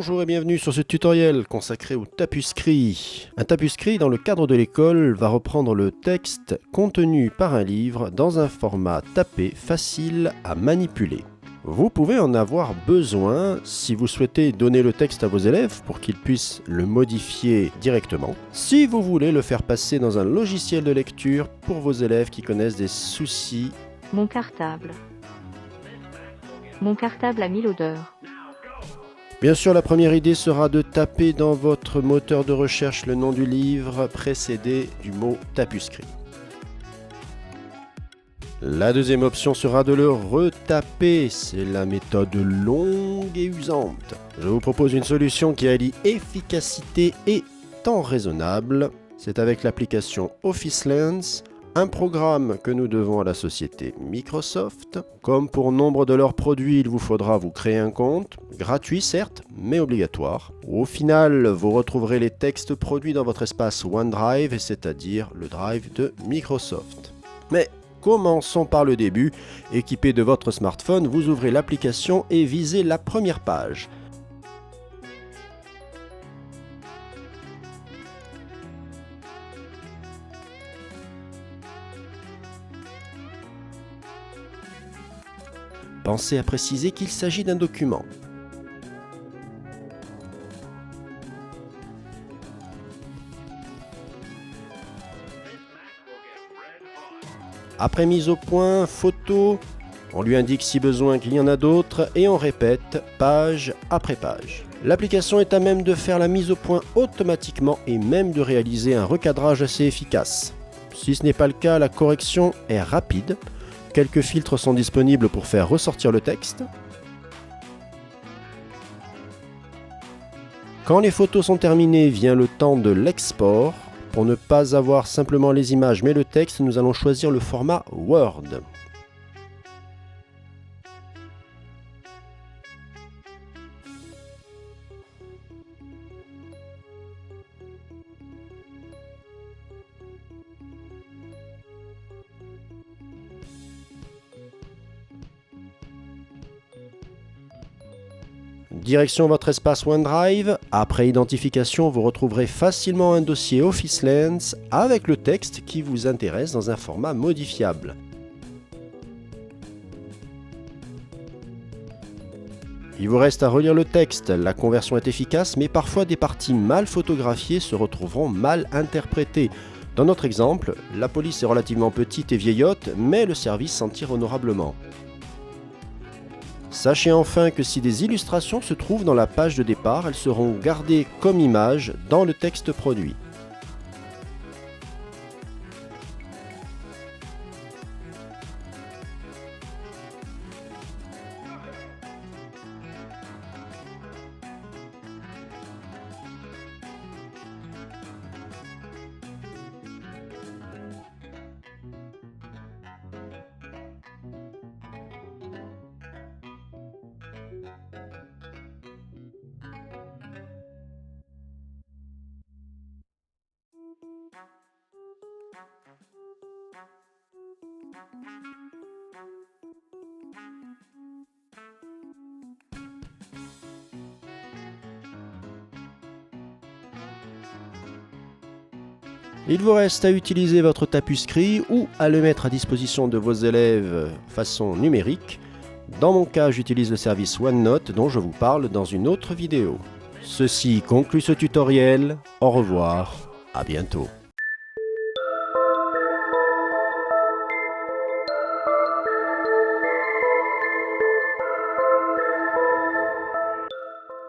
Bonjour et bienvenue sur ce tutoriel consacré au tapuscrit. Un tapuscrit dans le cadre de l'école va reprendre le texte contenu par un livre dans un format tapé facile à manipuler. Vous pouvez en avoir besoin si vous souhaitez donner le texte à vos élèves pour qu'ils puissent le modifier directement. Si vous voulez le faire passer dans un logiciel de lecture pour vos élèves qui connaissent des soucis. Mon cartable. Mon cartable a 1000 odeurs. Bien sûr, la première idée sera de taper dans votre moteur de recherche le nom du livre précédé du mot tapuscrit. La deuxième option sera de le retaper, c'est la méthode longue et usante. Je vous propose une solution qui allie efficacité et temps raisonnable. C'est avec l'application Office Lens, un programme que nous devons à la société Microsoft. Comme pour nombre de leurs produits, il vous faudra vous créer un compte, gratuit certes, mais obligatoire. Au final, vous retrouverez les textes produits dans votre espace OneDrive, c'est-à-dire le drive de Microsoft. Mais commençons par le début. Équipé de votre smartphone, vous ouvrez l'application et visez la première page. Pensez à préciser qu'il s'agit d'un document. Après mise au point, photo, on lui indique si besoin qu'il y en a d'autres et on répète page après page. L'application est à même de faire la mise au point automatiquement et même de réaliser un recadrage assez efficace. Si ce n'est pas le cas, la correction est rapide. Quelques filtres sont disponibles pour faire ressortir le texte. Quand les photos sont terminées, vient le temps de l'export. Pour ne pas avoir simplement les images mais le texte, nous allons choisir le format Word. Direction votre espace OneDrive. Après identification, vous retrouverez facilement un dossier Office Lens avec le texte qui vous intéresse dans un format modifiable. Il vous reste à relire le texte. La conversion est efficace, mais parfois des parties mal photographiées se retrouveront mal interprétées. Dans notre exemple, la police est relativement petite et vieillotte, mais le service s'en tire honorablement. Sachez enfin que si des illustrations se trouvent dans la page de départ, elles seront gardées comme images dans le texte produit. Il vous reste à utiliser votre tapuscrit ou à le mettre à disposition de vos élèves façon numérique. Dans mon cas, j'utilise le service OneNote dont je vous parle dans une autre vidéo. Ceci conclut ce tutoriel. Au revoir, à bientôt.